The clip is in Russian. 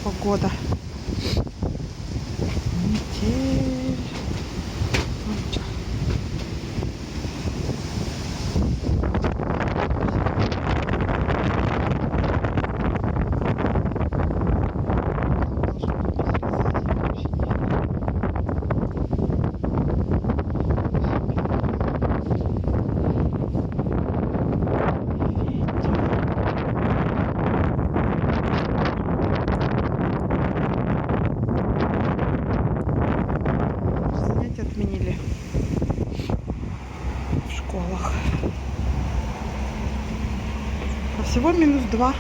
погода. Метель. Занятия отменили в школах. А всего -2.